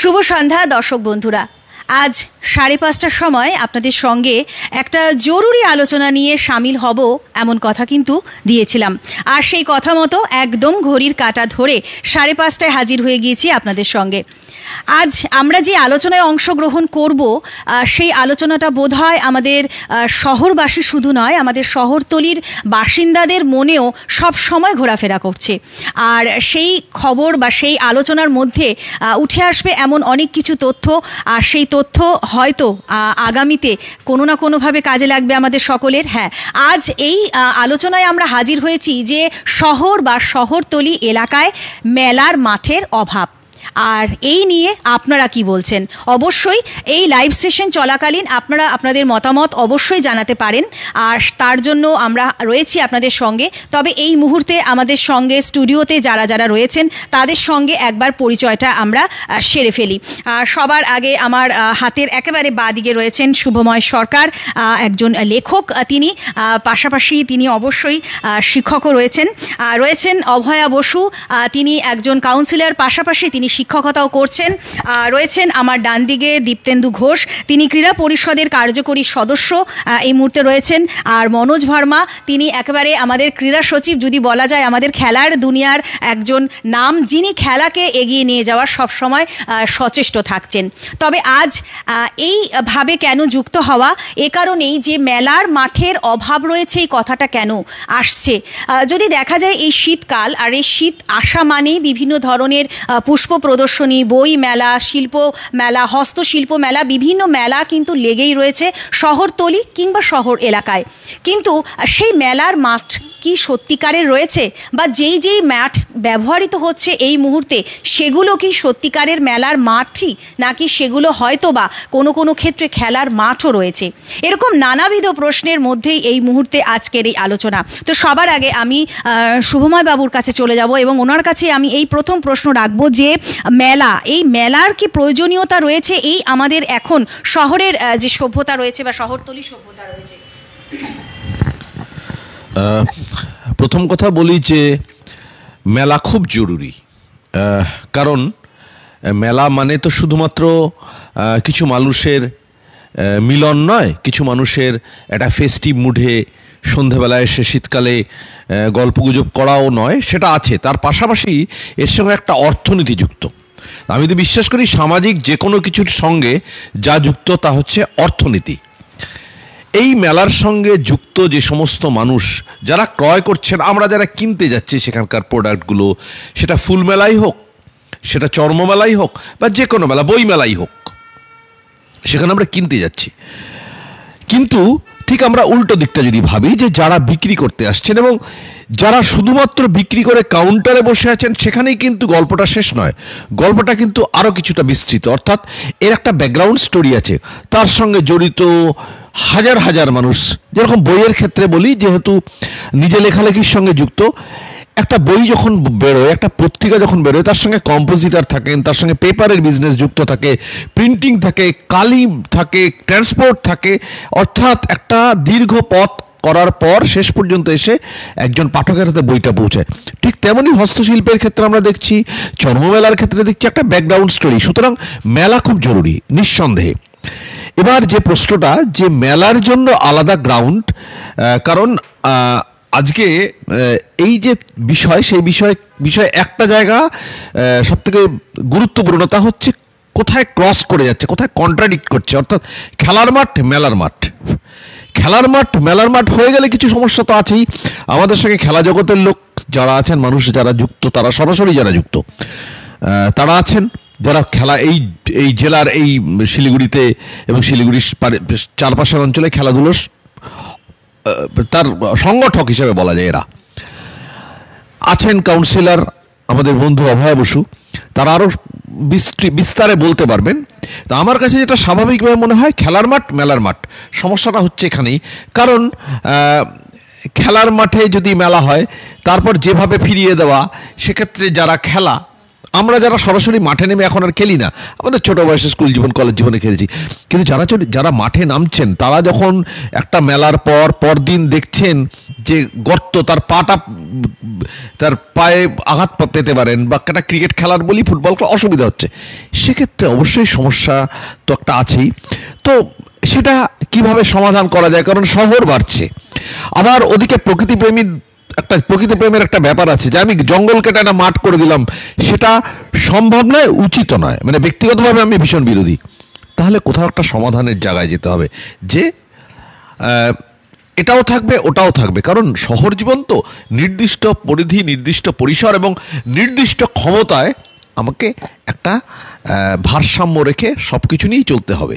শুভ সন্ধ্যা দর্শক বন্ধুরা। আজ 5:30টার সময় আপনাদের সঙ্গে একটা জরুরি আলোচনা নিয়ে সামিল হব এমন কথা কিন্তু দিয়েছিলাম, আর সেই কথা মতো একদম ঘড়ির কাঁটা ধরে 5:30টায় হাজির হয়ে গিয়েছি আপনাদের সঙ্গে। আজ আমরা যে আলোচনায় অংশগ্রহণ করব সেই আলোচনাটা বোধহয় আমাদের শহরবাসী শুধু নয়, আমাদের শহরতলির বাসিন্দাদের মনেও সব সময় ঘোরাফেরা করছে। আর সেই খবর বা সেই আলোচনার মধ্যে উঠে আসবে এমন অনেক কিছু তথ্য, আর সেই তথ্য হয়তো আগামীতে কোনো না কোনোভাবে কাজে লাগবে আমাদের সকলের। হ্যাঁ, আজ এই আলোচনায় আমরা হাজির হয়েছি যে শহর বা শহরতলি এলাকায় মেলার মাঠের অভাব, আর এই নিয়ে আপনারা কি বলছেন? অবশ্যই এই লাইভ সেশন চলাকালীন আপনারা আপনাদের মতামত অবশ্যই জানাতে পারেন, আর তার জন্য আমরা রয়েছি আপনাদের সঙ্গে। তবে এই মুহূর্তে আমাদের সঙ্গে স্টুডিওতে যারা যারা রয়েছেন তাদের সঙ্গে একবার পরিচয়টা আমরা সেরে ফেলি। সবার আগে আমার হাতের একেবারে বাঁদিকে রয়েছেন শুভময় সরকার, একজন লেখক তিনি, পাশাপাশি তিনি অবশ্যই শিক্ষকও রয়েছেন অভয়া বসু, তিনি একজন কাউন্সিলর, পাশাপাশি তিনি শিক্ষকতাও করছেন। রয়েছেন আমার ডান দিকে দীপ্তেন্দু ঘোষ, তিনি ক্রীড়া পরিষদের কার্যকরী সদস্য এই মুহূর্তে রয়েছেন। আর মনোজ ভার্মা, তিনি একেবারে আমাদের ক্রীড়া সচিব, যদি বলা যায় আমাদের খেলার দুনিয়ার একজন নাম, যিনি খেলাকে এগিয়ে নিয়ে যাওয়ার সবসময় সচেষ্ট থাকছেন। তবে আজ এইভাবে কেন যুক্ত হওয়া? এ কারণেই যে মেলার মাঠের অভাব রয়েছে, এই কথাটা কেন আসছে? যদি দেখা যায় এই শীতকাল, আর এই শীত আসা মানেই বিভিন্ন ধরনের পুষ্প প্রদর্শনী, বই মেলা, শিল্প মেলা, হস্তশিল্প মেলা, বিভিন্ন মেলা কিন্তু লেগেই রয়েছে শহরতলি কিংবা শহর এলাকায়। কিন্তু সেই মেলার মাঠ কি সত্যিকারের রয়েছে, বা যেই যেই মাঠ ব্যবহৃত হচ্ছে এই মুহূর্তে সেগুলো কি সত্যিকারের মেলার মাঠই, নাকি সেগুলো হয়তো বা কোনো কোনো ক্ষেত্রে খেলার মাঠও রয়েছে? এরকম নানাবিধ প্রশ্নের মধ্যেই এই মুহূর্তে আজকের এই আলোচনা। তো সবার আগে আমি শুভময় বাবুর কাছে চলে যাব এবং ওনার কাছে আমি এই প্রথম প্রশ্ন রাখবো যে মেলা, এই মেলার কি প্রয়োজনীয়তা রয়েছে এই আমাদের এখন শহরের যে সভ্যতা রয়েছে বা শহরতলি সভ্যতা রয়েছে? প্রথম কথা বলি যে মেলা খুব জরুরি, কারণ মেলা মানে তো শুধুমাত্র কিছু মানুষের মিলন নয়, কিছু মানুষের একটা ফেস্টিভ মুডে সন্ধেবেলায় এসে শীতকালে গল্পগুজব করাও নয়, সেটা আছে। তার পাশাপাশি এর সঙ্গে একটা অর্থনীতি যুক্ত। আমি তো বিশ্বাস করি সামাজিক যে কোনো কিছুর সঙ্গে যা যুক্ত তা হচ্ছে অর্থনীতি। এই মেলার সঙ্গে যুক্ত যে সমস্ত মানুষ যারা ক্রয় করছেন, আমরা যারা কিনতে যাচ্ছি সেখানকার প্রোডাক্টগুলো, সেটা ফুল মেলাই হোক, সেটা চর্ম মেলাই হোক, বা যে কোনো মেলা, বই মেলাই হোক, সেখানে আমরা কিনতে যাচ্ছি। কিন্তু ঠিক আমরা উল্টো দিকটা যদি ভাবি, যে যারা বিক্রি করতে আসছেন এবং যারা শুধুমাত্র বিক্রি করে কাউন্টারে বসে আছেন, সেখানেই কিন্তু গল্পটা শেষ নয়, গল্পটা কিন্তু আরও কিছুটা বিস্তৃত। অর্থাৎ এর একটা ব্যাকগ্রাউন্ড স্টোরি আছে, তার সঙ্গে জড়িত হাজার হাজার মানুষ। যেরকম বইয়ের ক্ষেত্রে বলি, যেহেতু নিজে লেখালেখির সঙ্গে যুক্ত, একটা বই যখন বেরোয়, একটা পত্রিকা যখন বেরোয়, তার সঙ্গে কম্পোজিটার থাকেন, তার সঙ্গে পেপারের বিজনেস যুক্ত থাকে, প্রিন্টিং থাকে, কালি থাকে, ট্রান্সপোর্ট থাকে। অর্থাৎ একটা দীর্ঘ পথ করার পর শেষ পর্যন্ত এসে একজন পাঠকের হাতে বইটা পৌঁছায়। ঠিক তেমনই হস্তশিল্পের ক্ষেত্রে আমরা দেখছি, চর্মমেলার ক্ষেত্রে দেখছি একটা ব্যাকগ্রাউন্ড স্টোরি। সুতরাং মেলা খুব জরুরি নিঃসন্দেহে। এবার যে প্রশ্নটা, যে মেলার জন্য আলাদা গ্রাউন্ড, কারণ আজকে এই যে বিষয়, সেই বিষয়ে একটা জায়গা সবথেকে গুরুত্বপূর্ণ, তা হচ্ছে কোথায় ক্রস করে যাচ্ছে, কোথায় কন্ট্রাডিক্ট করছে। অর্থাৎ খেলার মাঠ মেলার মাঠ, খেলার মাঠ মেলার মাঠ হয়ে গেলে কিছু সমস্যা তো আছেই। আমাদের সঙ্গে খেলা জগতের লোক যারা আছেন, মানুষ যারা যুক্ত, তারা সরাসরি যারা যুক্ত, তারা আছেন যারা খেলা এই জেলার, এই শিলিগুড়িতে এবং শিলিগুড়ির চারপাশের অঞ্চলে খেলাধুলোর তার সংগঠক হিসেবে বলা যায় এরা আছেন। কাউন্সিলর আমাদের বন্ধু অভয়া বসু, তারা আরও বিস্তারে বলতে পারবেন। তা আমার কাছে যেটা স্বাভাবিকভাবে মনে হয়, খেলার মাঠ মেলার মাঠ, সমস্যাটা হচ্ছে এখানেই। কারণ খেলার মাঠে যদি মেলা হয়, তারপর যেভাবে ফিরিয়ে দেওয়া, সেক্ষেত্রে যারা খেলা আমরা যারা সরাসরি মাঠে নেমে এখন আর খেলি না, আমাদের ছোট বয়সে স্কুল জীবন কলেজ জীবনে খেলেছি, কিন্তু যারা মাঠে নামছেন তারা যখন একটা মেলার পর দিন দেখছেন যে গর্ত, তার পায়ে আঘাত পেতে পারেন, বা একটা ক্রিকেট খেলার বলি ফুটবল খেলা অসুবিধা হচ্ছে, সেক্ষেত্রে অবশ্যই সমস্যা তো একটা আছেই। তো সেটা কিভাবে সমাধান করা যায়, কারণ শহর বাড়ছে, আবার ওদিকে প্রকৃতিপ্রেমের একটা ব্যাপার আছে, যে আমি জঙ্গল কেটে একটা মাঠ করে দিলাম, সেটা সম্ভব নয়, উচিত নয়, মানে ব্যক্তিগতভাবে আমি ভীষণ বিরোধী। তাহলে কোথাও একটা সমাধানের জায়গায় যেতে হবে, যে এটাও থাকবে ওটাও থাকবে, কারণ শহর জীবন তো নির্দিষ্ট পরিধি, নির্দিষ্ট পরিসর এবং নির্দিষ্ট ক্ষমতায় আমাকে একটা ভারসাম্য রেখে সব কিছু নিয়েই চলতে হবে।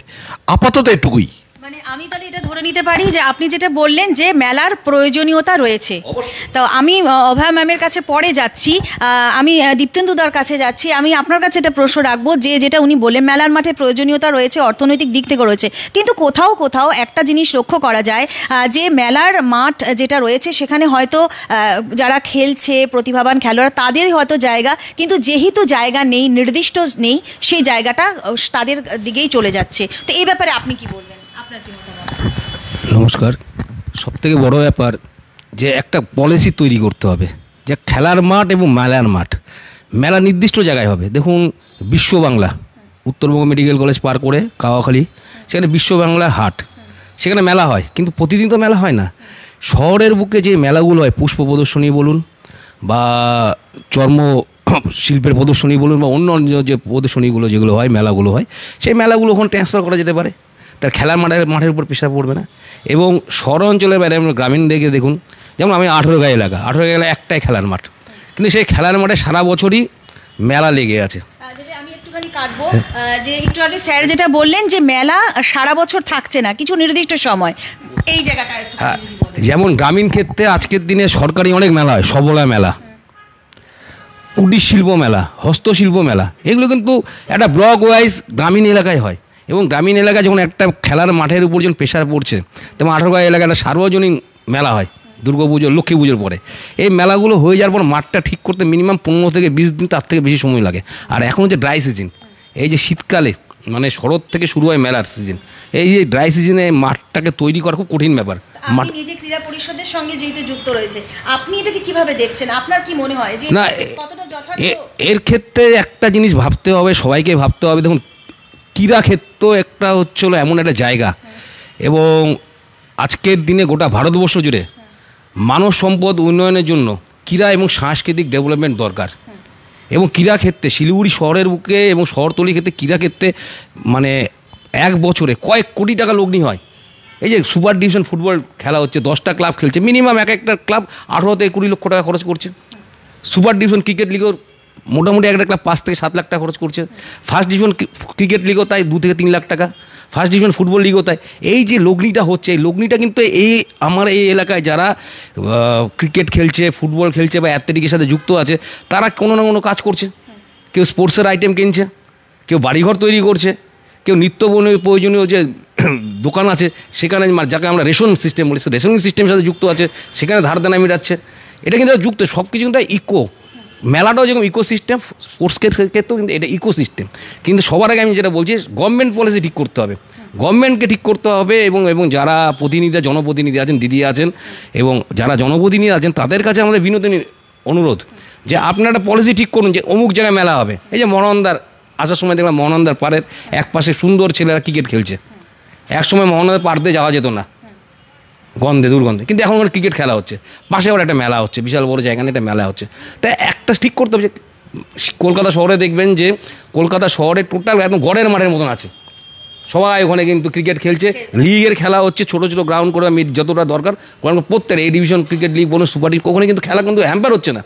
আপাতত এটুকুই। মানে আমি তাহলে এটা ধরে নিতে পারি যে আপনি যেটা বললেন যে মেলার প্রয়োজনীয়তা রয়েছে। তো আমি অভয়া ম্যামের কাছে পরে যাচ্ছি, আমি দীপ্তেন্দুদার কাছে যাচ্ছি। আমি আপনার কাছে একটা প্রশ্ন রাখবো, যে যেটা উনি বললেন মেলার মাঠে প্রয়োজনীয়তা রয়েছে, অর্থনৈতিক দিক থেকে রয়েছে, কিন্তু কোথাও কোথাও একটা জিনিস লক্ষ্য করা যায়, যে মেলার মাঠ যেটা রয়েছে সেখানে হয়তো যারা খেলছে প্রতিভাবান খেলোয়াড় তাদেরই হয়তো জায়গা, কিন্তু যেহেতু জায়গা নেই, নির্দিষ্ট নেই, সেই জায়গাটা তাদের দিকেই চলে যাচ্ছে। তো এই ব্যাপারে আপনি কি বলবেন? নমস্কার। সবথেকে বড় ব্যাপার যে একটা পলিসি তৈরি করতে হবে, যে খেলার মাঠ এবং মেলার মাঠ, মেলা নির্দিষ্ট জায়গায় হবে। দেখুন বিশ্ব বাংলা, উত্তরবঙ্গ মেডিকেল কলেজ পার করে কাওয়াখালী, সেখানে বিশ্ব বাংলার হাট, সেখানে মেলা হয়, কিন্তু প্রতিদিন তো মেলা হয় না। শহরের বুকে যে মেলাগুলো হয়, পুষ্প প্রদর্শনী বলুন বা চর্ম শিল্পের প্রদর্শনী বলুন বা অন্য অন্য যে প্রদর্শনীগুলো যেগুলো হয়, মেলাগুলো হয়, সেই মেলাগুলো ওখানে ট্রান্সফার করা যেতে পারে, তার খেলার মাঠের উপর প্রেশার পড়বে না। এবং শহর অঞ্চলের বাইরে গ্রামীণ দিকে দেখুন, যেমন আমি 18 এলাকা একটাই খেলার মাঠ, কিন্তু সেই খেলার মাঠে সারা বছরই মেলা লেগে আছে। যেটা আমি একটুখানি কাটবো, যে একটু আগে স্যার যেটা বললেন যে মেলা সারা বছর থাকছে না, কিছু নির্দিষ্ট সময়, এই জায়গাটা একটু যেমন গ্রামীণ ক্ষেত্রে আজকের দিনে সরকারি অনেক মেলা হয়, সবলা মেলা, কুটির শিল্প মেলা, হস্তশিল্প মেলা, এগুলো কিন্তু একটা ব্লক ওয়াইজ গ্রামীণ এলাকায় হয়। এবং গ্রামীণ এলাকায় যখন একটা খেলার মাঠের উপর যখন প্রেশার পড়ছে, তেমন 18 এলাকায় একটা সার্বজনীন মেলা হয় দুর্গাপুজো, লক্ষ্মী পুজোর পরে। এই মেলাগুলো হয়ে যাওয়ার পর মাঠটা ঠিক করতে মিনিমাম 15 থেকে 20 দিন, তার থেকে বেশি সময় লাগে। আর এখন হচ্ছে ড্রাই সিজন, এই যে শীতকালে মানে শরৎ থেকে শুরু হয় মেলার সিজন, এই যে ড্রাই সিজনে মাঠটাকে তৈরি করা খুব কঠিন ব্যাপার। আপনি নিজে ক্রীড়া পরিষদের সঙ্গে যেহেতু যুক্ত রয়েছে, আপনি এটাকে কিভাবে দেখছেন? আপনার কি মনে হয় যে না, কতটা যথার্থ? এর ক্ষেত্রে একটা জিনিস ভাবতে হবে, সবাইকে ভাবতে হবে। দেখুন ক্রীড়াক্ষেত্র একটা হচ্ছে হলো এমন একটা জায়গা, এবং আজকের দিনে গোটা ভারতবর্ষ জুড়ে মানব সম্পদ উন্নয়নের জন্য ক্রীড়া এবং সাংস্কৃতিক ডেভেলপমেন্ট দরকার। এবং ক্রীড়াক্ষেত্রে শিলিগুড়ি শহরের বুকে এবং শহরতলির ক্ষেত্রে ক্রীড়াক্ষেত্রে মানে এক বছরে কয়েক কোটি টাকা লগ্নি হয়। এই যে সুপার ডিভিশন ফুটবল খেলা হচ্ছে, 10টা ক্লাব খেলছে, মিনিমাম একটা ক্লাব 18 থেকে 20 লক্ষ টাকা খরচ করছে। সুপার ডিভিশন ক্রিকেট লিগের মোটামুটি একটা ক্লাব 5 থেকে 7 লাখ টাকা খরচ করছে। ফার্স্ট ডিভিশন ক্রিকেট লিগও তাই 2 থেকে 3 লাখ টাকা, ফার্স্ট ডিভিশন ফুটবল লিগও তাই। এই যে লগ্নিটা হচ্ছে, এই লগ্নিটা কিন্তু আমার এই এলাকায় যারা ক্রিকেট খেলছে, ফুটবল খেলছে বা অ্যাথলেটিকের সাথে যুক্ত আছে, তারা কোনো না কোনো কাজ করছে। কেউ স্পোর্টসের আইটেম কিনছে, কেউ বাড়িঘর তৈরি করছে, কেউ নিত্য প্রয়োজনীয় যে দোকান আছে সেখানে, যাকে আমরা রেশন সিস্টেম বলি, রেশনিং সিস্টেমের সাথে যুক্ত আছে, সেখানে ধার দেনা মেটাচ্ছে। এটা কিন্তু যুক্ত, সব কিছু কিন্তু ইকো। মেলাটাও যেরকম ইকোসিস্টেম, স্পোর্টসের ক্ষেত্রেও কিন্তু এটা ইকোসিস্টেম। কিন্তু সবার আগে আমি যেটা বলছি, গভর্নমেন্ট পলিসি ঠিক করতে হবে, গভর্নমেন্টকে ঠিক করতে হবে। এবং যারা প্রতিনিধি, জনপ্রতিনিধি আছেন, দিদি আছেন, এবং যারা জনপ্রতিনিধি আছেন, তাদের কাছে আমাদের বিনোদনী অনুরোধ যে আপনারা একটা পলিসি ঠিক করুন যে অমুক জায়গায় মেলা হবে। এই যে মহানন্দার আসার সময় দেখলাম মহানন্দার পাড়ের এক পাশে সুন্দর ছেলেরা ক্রিকেট খেলছে। একসময় মহানন্দার পাড় দিয়ে যাওয়া যেত না, গন্ধে, দুর্গন্ধে, কিন্তু এখন ওখানে ক্রিকেট খেলা হচ্ছে, পাশে আবার একটা মেলা হচ্ছে, বিশাল বড় জায়গা নিয়ে একটা মেলা হচ্ছে। তাই একটা ঠিক করতে হবে যে কলকাতা শহরে দেখবেন যে কলকাতা শহরে টোটাল একদম গড়ের মাঠের মতন আছে, সবাই ওখানে কিন্তু ক্রিকেট খেলছে, লিগের খেলা হচ্ছে, ছোটো ছোটো গ্রাউন্ড করে যতটা দরকার, কারণ প্রত্যেক এই ডিভিশন ক্রিকেট লিগ বলুন, সুপার লিগ, ওখানে কিন্তু খেলা কিন্তু হ্যাম্পার হচ্ছে না।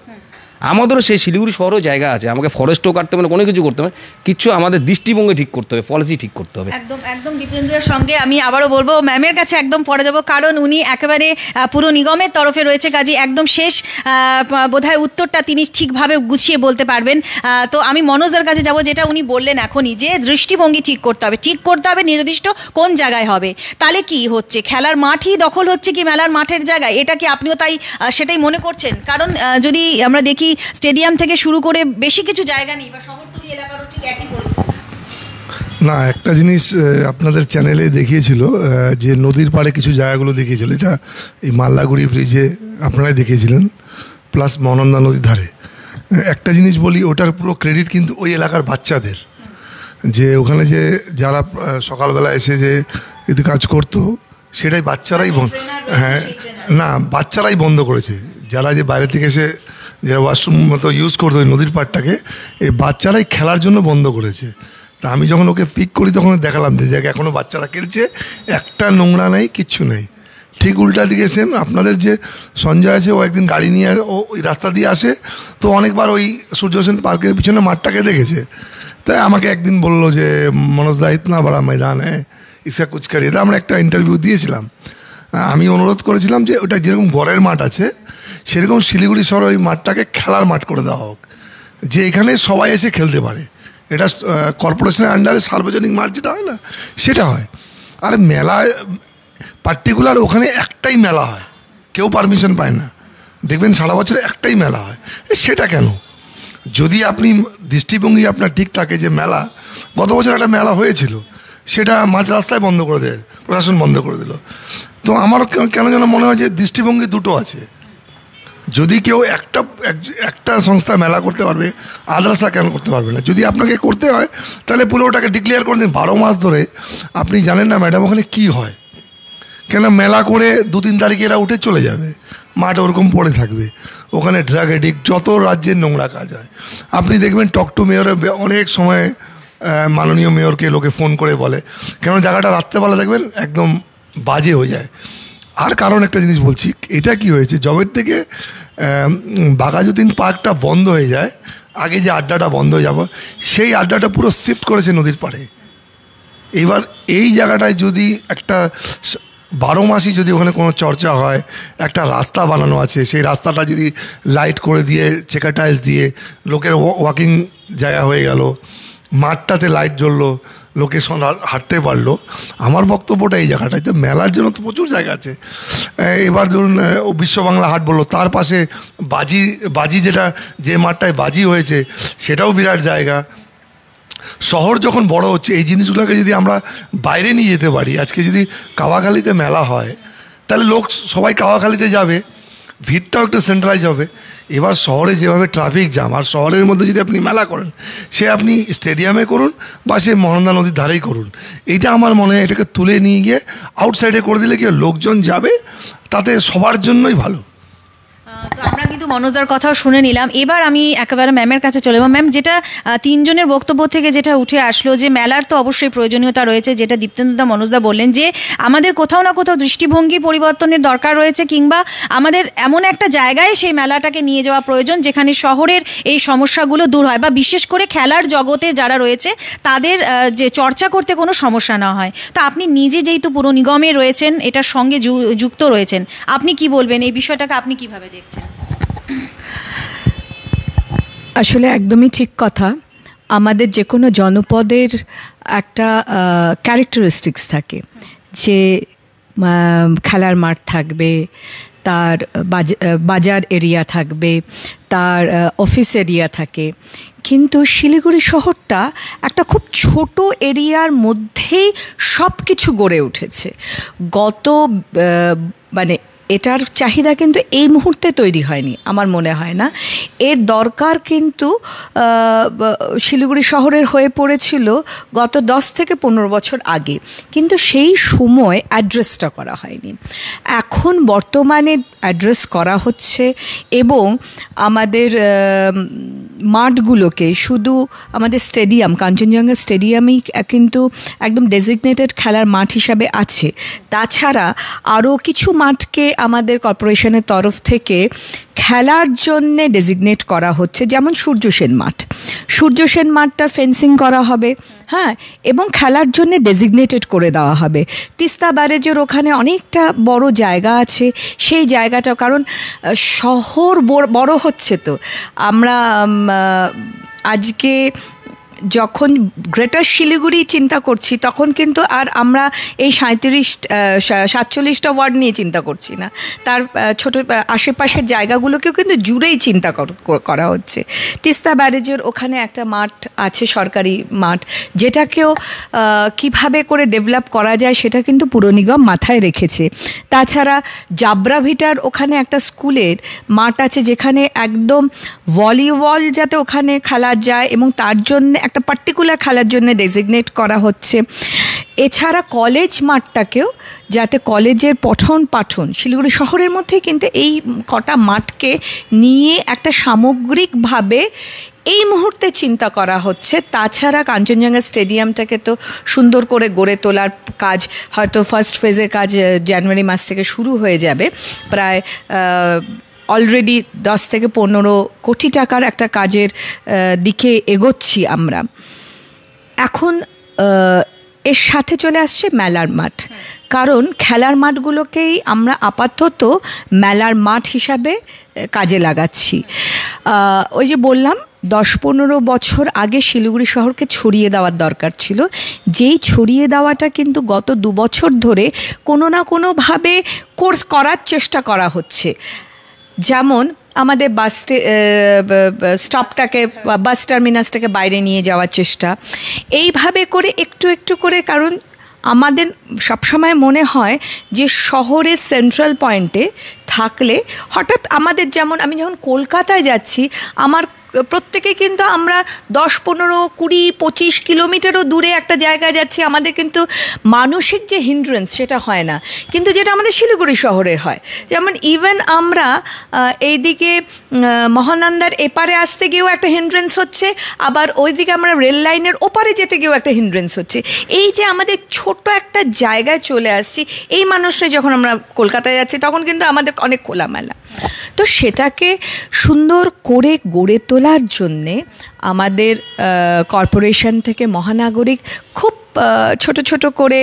আমাদেরও সেই শিলিগুড়ি শহরেও জায়গা আছে, আমাকে ফরেস্টও কাটতে হবে, কোনো কিছু করতে হবে, কিছু আমাদের দৃষ্টিভঙ্গি ঠিক করতে হবে, পলিসি ঠিক করতে হবে। একদম একদম দীপেন্দ্রের সঙ্গে আমি আবারও বলবো, ম্যামের কাছে একদম পরে যাবো, কারণ উনি একেবারে পুরো নিগমের তরফে রয়েছে, কাজে একদম শেষ বোধহয় উত্তরটা তিনি ঠিকভাবে গুছিয়ে বলতে পারবেন। তো আমি মনোজের কাছে যাব, যেটা উনি বললেন এখনই, যে দৃষ্টিভঙ্গি ঠিক করতে হবে নির্দিষ্ট কোন জায়গায় হবে। তাহলে কি হচ্ছে, খেলার মাঠই দখল হচ্ছে কি মেলার মাঠের জায়গায়? এটা কি আপনিও তাই সেটাই মনে করছেন? কারণ যদি আমরা দেখি স্টেডিয়াম থেকে শুরু করে বেশি কিছু জায়গা নেই, বা শহরতলি এলাকারও ঠিক একই পরিস্থিতি? না, একটা জিনিস আপনাদের চ্যানেলে দেখিয়েছিল, যে নদীর পাড়ে কিছু জায়গাগুলো দেখিয়েছিল, এটা এই মাল্লাগুড়ি ব্রিজে আপনারাই দেখিয়েছিলেন, প্লাস মহানন্দা নদীর ধারে। একটা জিনিস বলি, ওটার পুরো ক্রেডিট কিন্তু ওই এলাকার বাচ্চাদের, যে ওখানে যে যারা সকালবেলা এসে যে এতে কাজ করতো, সেটাই বাচ্চারাই হ্যাঁ, না বাচ্চারাই বন্ধ করেছে। যারা যে বাইরে থেকে এসে যারা ওয়াশরুম মতো ইউজ করতো ওই নদীর পাড়টাকে, এই বাচ্চারাই খেলার জন্য বন্ধ করেছে। তা আমি যখন ওকে পিক করি তখন দেখালাম যে জায়গায় এখনও বাচ্চারা খেলছে, একটা নোংরা নেই, কিচ্ছু নেই। ঠিক উল্টা দিকে সেম আপনাদের যে সঞ্জয় আছে, ও একদিন গাড়ি নিয়ে ও ওই রাস্তা দিয়ে আসে, তো অনেকবার ওই সূর্য সেন পার্কের পিছনে মাঠটাকে দেখেছে। তাই আমাকে একদিন বললো যে মনোজ দা ইতনা বড়া ময়দান হ্যাঁ, ইসকা কুচ করিয়ে। তা আমরা একটা ইন্টারভিউ দিয়েছিলাম, আমি অনুরোধ করেছিলাম যে ওটা যেরকম গড়ের মাঠ আছে সেরকম শিলিগুড়ি শহরে ওই মাঠটাকে খেলার মাঠ করে দেওয়া হোক, যে এখানে সবাই এসে খেলতে পারে। এটা কর্পোরেশনের আন্ডারে সার্বজনিক মাঠ যেটা হয় না, সেটা হয়। আর মেলায় পার্টিকুলার ওখানে একটাই মেলা হয়, কেউ পারমিশন পায় না, দেখবেন সারা বছরে একটাই মেলা হয়। সেটা কেন? যদি আপনি দৃষ্টিভঙ্গি আপনার ঠিক থাকে যে মেলা, গত বছর একটা মেলা হয়েছিল, সেটা মাঝ রাস্তায় বন্ধ করে দেয়, প্রশাসন বন্ধ করে দিল। তো আমার কেন যেন মনে হয় যে দৃষ্টিভঙ্গি দুটো আছে। যদি কেউ একটা সংস্থা মেলা করতে পারবে, আদার্সরা কেন করতে পারবে না? যদি আপনাকে করতে হয় তাহলে পুরো ওটাকে ডিক্লেয়ার করে দিন 12 মাস ধরে। আপনি জানেন না ম্যাডাম ওখানে কী হয়, কেন মেলা করে 2-3 তারিখে এরা উঠে চলে যাবে, মাঠ ওরকম পড়ে থাকবে। ওখানে ড্রাগ এডিক্ট, যত রাজ্যের নোংরা কাজ হয়। আপনি দেখবেন টক টু মেয়রে অনেক সময় মাননীয় মেয়রকে লোকে ফোন করে বলে, কেন জায়গাটা রাত্রেবেলা দেখবেন একদম বাজে হয়ে যায়। আর কারণ একটা জিনিস বলছি, এটা কি হয়েছে, জবের থেকে বাঘাযতীন পার্কটা বন্ধ হয়ে যায়, আগে যে আড্ডাটা বন্ধ হয়ে যাব, সেই আড্ডাটা পুরো শিফট করেছে নদীর পাড়ে। এবার এই জায়গাটায় যদি একটা 12 মাসই যদি ওখানে কোনো চর্চা হয়, একটা রাস্তা বানানো আছে, সেই রাস্তাটা যদি লাইট করে দিয়ে চেকার টাইলস দিয়ে লোকের ওয়াকিং জায়গা হয়ে গেল, মাঠটাতে লাইট জ্বললো, লোকে হাঁটতে পারলো। আমার বক্তব্যটা এই জায়গাটায়, তো মেলার জন্য তো প্রচুর জায়গা আছে। এবার ধরুন বিশ্ব বাংলা হাট বললো, তার পাশে বাজি যেটা, যে মাঠটায় বাজি হয়েছে সেটাও বিরাট জায়গা। শহর যখন বড় হচ্ছে, এই জিনিসগুলোকে যদি আমরা বাইরে নিয়ে যেতে পারি, আজকে যদি কাওয়াখালীতে মেলা হয় তাহলে লোক সবাই কাওয়াখালীতে যাবে, ভিড়টাও একটু সেন্ট্রালাইজ হবে। এবার শহরে যেভাবে ট্রাফিক জ্যাম, আর শহরের মধ্যে যদি আপনি মেলা করেন, সে আপনি স্টেডিয়ামে করুন বা সে মহানন্দা নদীর ধারেই করুন, এইটা আমার মনে হয় এটাকে তুলে নিয়ে গিয়ে আউটসাইডে করে দিলে কি লোকজন যাবে, তাতে সবার জন্যই ভালো। তো আমরা কিন্তু মনোজদার কথাও শুনে নিলাম। এবার আমি একেবারে ম্যামের কাছে চলে যাব। ম্যাম, যেটা 3 জনের বক্তব্য থেকে যেটা উঠে আসলো, যে মেলার তো অবশ্যই প্রয়োজনীয়তা রয়েছে, যেটা দীপ্তেন্দুদা মনোজদা বললেন, যে আমাদের কোথাও না কোথাও দৃষ্টিভঙ্গির পরিবর্তনের দরকার রয়েছে, কিংবা আমাদের এমন একটা জায়গায় সেই মেলাটাকে নিয়ে যাওয়া প্রয়োজন যেখানে শহরের এই সমস্যাগুলো দূর হয়, বা বিশেষ করে খেলার জগতে যারা রয়েছে তাদের যে চর্চা করতে কোনো সমস্যা না হয়। তো আপনি নিজে যেহেতু পুর নিগমে রয়েছেন, এটার সঙ্গে যুক্ত রয়েছেন, আপনি কি বলবেন এই বিষয়টাকে, আপনি কিভাবে দেখছেন? আসলে একদমই ঠিক কথা। আমাদের যে কোনো জনপদের একটা ক্যারেক্টারিস্টিক্স থাকে, যে খেলার মাঠ থাকবে, তার বাজার এরিয়া থাকবে, তার অফিস এরিয়া থাকে। কিন্তু শিলিগুড়ি শহরটা একটা খুব ছোট এরিয়ার মধ্যেই সব কিছু গড়ে উঠেছে। মানে এটার চাহিদা কিন্তু এই মুহূর্তে তৈরি হয়নি, আমার মনে হয় না। এর দরকার কিন্তু শিলিগুড়ি শহরের হয়ে পড়েছিল গত 10 থেকে 15 বছর আগে, কিন্তু সেই সময় অ্যাড্রেসটা করা হয়নি। এখন বর্তমানে অ্যাড্রেস করা হচ্ছে, এবং আমাদের মাঠগুলোকে, শুধু আমাদের স্টেডিয়াম, কাঞ্চনজঙ্ঘা স্টেডিয়ামই কিন্তু একদম ডেজিগনেটেড খেলার মাঠ হিসাবে আছে। তাছাড়া আরও কিছু মাঠকে আমাদের কর্পোরেশনের তরফ থেকে খেলার জন্যে ডেজিগনেট করা হচ্ছে, যেমন সূর্য সেন মাঠটা ফেন্সিং করা হবে, হ্যাঁ, এবং খেলার জন্যে ডেজিগনেটেড করে দেওয়া হবে। তিস্তা ব্যারেজের ওখানে অনেকটা বড় জায়গা আছে, সেই জায়গাটা, কারণ শহর বড় হচ্ছে, তো আমরা আজকে যখন গ্রেটার শিলিগুড়ি চিন্তা করছি তখন কিন্তু আর আমরা এই 47টা ওয়ার্ড নিয়ে চিন্তা করছি না, তার ছোট আশেপাশের জায়গাগুলোকেও কিন্তু জুড়েই চিন্তা করা হচ্ছে। তিস্তা ব্যারেজের ওখানে একটা মাঠ আছে, সরকারি মাঠ, যেটাকেও কিভাবে করে ডেভেলপ করা যায় সেটা কিন্তু পুর নিগম মাথায় রেখেছে। তাছাড়া জাবরাভিটার ওখানে একটা স্কুলের মাঠ আছে যেখানে একদম ভলিবল যাতে ওখানে খেলা যায় এবং তার জন্য একটা পার্টিকুলার খেলার জন্য ডেজিগনেট করা হচ্ছে। এছাড়া কলেজ মাঠটাকেও যাতে কলেজের পঠন পাঠন শিলিগুড়ি শহরের মধ্যে কিন্তু এই কটা মাঠকে নিয়ে একটা সামগ্রিকভাবে এই মুহূর্তে চিন্তা করা হচ্ছে। তাছাড়া কাঞ্চনজঙ্ঘা স্টেডিয়ামটাকে তো সুন্দর করে গড়ে তোলার কাজ হয়তো ফার্স্ট ফেজের কাজ জানুয়ারি মাস থেকে শুরু হয়ে যাবে। প্রায় অলরেডি 10 থেকে 15 কোটি টাকার একটা কাজের দিকে এগোচ্ছি আমরা। এখন এর সাথে চলে আসছে মেলার মাঠ, কারণ খেলার মাঠগুলোকেই আমরা আপাতত মেলার মাঠ হিসাবে কাজে লাগাচ্ছি। ওই যে বললাম 10-15 বছর আগে শিলিগুড়ি শহরকে ছড়িয়ে দেওয়ার দরকার ছিল, যেই ছড়িয়ে দেওয়াটা কিন্তু গত 2 বছর ধরে কোনো না কোনোভাবে করার চেষ্টা করা হচ্ছে। যেমন আমাদের স্টপটাকে, বাস টার্মিনাসটাকে বাইরে নিয়ে যাওয়ার চেষ্টা, এইভাবে করে একটু একটু করে। কারণ আমাদের সবসময় মনে হয় যে শহরের সেন্ট্রাল পয়েন্টে থাকলে হঠাৎ আমাদের, যেমন আমি যখন কলকাতায় যাচ্ছি, আমার প্রত্যেকে কিন্তু আমরা 10, 15, 20, 25 কিলোমিটারও দূরে একটা জায়গায় যাচ্ছি, আমাদের কিন্তু মানসিক যে হিন্ড্রেন্স সেটা হয় না, কিন্তু যেটা আমাদের শিলিগুড়ি শহরের হয়। যেমন ইভেন আমরা এইদিকে মহানন্দার এপারে আসতে গিয়েও একটা হিন্ড্রেন্স হচ্ছে, আবার ওইদিকে আমরা রেল লাইনের ওপারে যেতে গিয়েও একটা হিন্ড্রেন্স হচ্ছে। এই যে আমাদের ছোট একটা জায়গায় চলে আসছি, এই মানুষরা যখন আমরা কলকাতায় যাচ্ছি তখন কিন্তু আমাদের অনেক খোলামেলা। তো সেটাকে সুন্দর করে গড়ে তোলার জন্যে আমাদের কর্পোরেশন থেকে মহানাগরিক খুব ছোট ছোট করে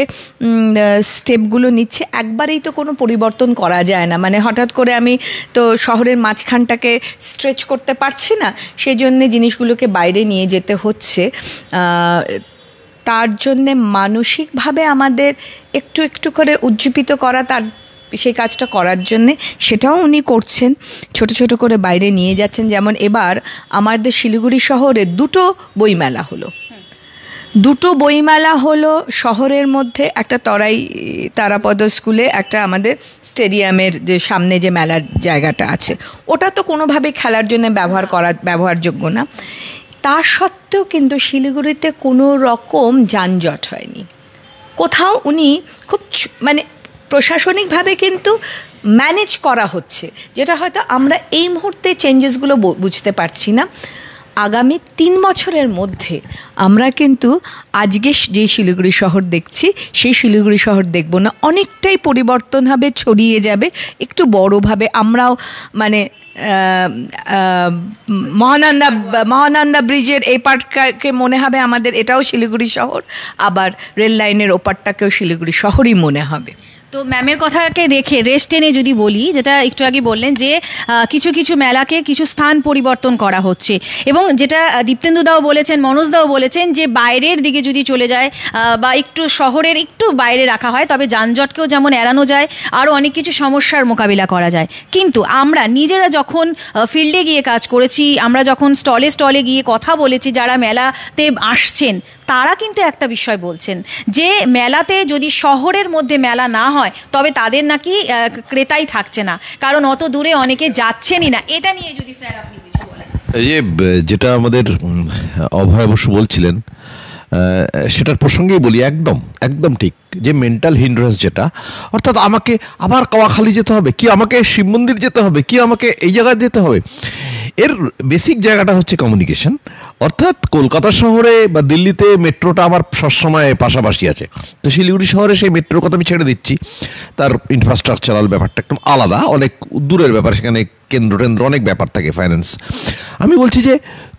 স্টেপগুলো নিচ্ছে। একবারেই তো কোনো পরিবর্তন করা যায় না, মানে হঠাৎ করে আমি তো শহরের মাঝখানটাকে স্ট্রেচ করতে পারছি না, সেই জন্যে জিনিসগুলোকে বাইরে নিয়ে যেতে হচ্ছে। তার জন্যে মানসিকভাবে আমাদের একটু একটু করে উজ্জীবিত করা, তার সেই কাজটা করার জন্যে সেটাও উনি করছেন, ছোট ছোট করে বাইরে নিয়ে যাচ্ছেন। যেমন এবার আমাদের শিলিগুড়ি শহরে 2টো বইমেলা হলো। 2টো বইমেলা হলো শহরের মধ্যে, একটা তারাপদ স্কুলে, একটা আমাদের স্টেডিয়ামের যে সামনে যে মেলার জায়গাটা আছে, ওটা তো কোনোভাবে খেলার জন্য ব্যবহারযোগ্য না। তা সত্ত্বেও কিন্তু শিলিগুড়িতে কোনো রকম যানজট হয়নি কোথাও। উনি খুব মানে প্রশাসনিকভাবে কিন্তু ম্যানেজ করা হচ্ছে, যেটা হয়তো আমরা এই মুহূর্তে চেঞ্জেসগুলো বুঝতে পারছি না। আগামী 3 বছরের মধ্যে আমরা কিন্তু আজকে যে শিলিগুড়ি শহর দেখছি সেই শিলিগুড়ি শহর দেখব না, অনেকটাই পরিবর্তন হবে, ছড়িয়ে যাবে একটু বড়োভাবে। আমরাও মানে মহানন্দা ব্রিজের এই পার্টকে মনে হবে আমাদের এটাও শিলিগুড়ি শহর, আবার রেল লাইনের ওপারটাকেও শিলিগুড়ি শহরই মনে হবে। তো ম্যামের কথাকে রেখে রেস্ট টেনে যদি বলি, যেটা একটু আগে বললেন যে কিছু কিছু মেলাকে কিছু স্থান পরিবর্তন করা হচ্ছে, এবং যেটা দীপ্তেন্দুদাও বলেছেন, মনোজদাও বলেছেন যে বাইরের দিকে যদি চলে যায় বা একটু শহরের একটু বাইরে রাখা হয় তবে যানজটকেও যেমন এড়ানো যায়, আরও অনেক কিছু সমস্যার মোকাবিলা করা যায়। কিন্তু আমরা নিজেরা যখন ফিল্ডে গিয়ে কাজ করেছি, আমরা যখন স্টলে গিয়ে কথা বলেছি যারা মেলাতে আসছেন, তারা কিন্তু একটা বিষয় বলছেন যে মেলাতে যদি শহরের মধ্যে মেলা না হয় তবে তাদের নাকি ক্রেতাই থাকছে না, কারণ অত দূরে অনেকে যাচ্ছেনই না। এটা নিয়ে যদি স্যার আপনি কিছু বলেন। এই যে যেটা আমাদের অভয় অবশ্য বলছিলেন, সেটার প্রসঙ্গেই বলি, একদম ঠিক যে মেন্টাল হিন্ড্রেন্স যেটা, অর্থাৎ আমাকে আবার কাওয়াখালী যেতে হবে কি, আমাকে শিব মন্দির যেতে হবে কি, আমাকে এই জায়গায় যেতে হবে। এর বেসিক জায়গাটা হচ্ছে কমিউনিকেশন। অর্থাৎ কলকাতা শহরে বা দিল্লিতে মেট্রোটা আমার সবসময় পাশাপাশি আছে, তো শিলিগুড়ি শহরে সেই মেট্রোর কথা আমি ছেড়ে দিচ্ছি, তার ইনফ্রাস্ট্রাকচারাল ব্যাপারটা একদম আলাদা, অনেক দূরের ব্যাপার, সেখানে কেন্দ্র অনেক ব্যাপার থাকে, ফাইন্যান্স। আমি বলছি যে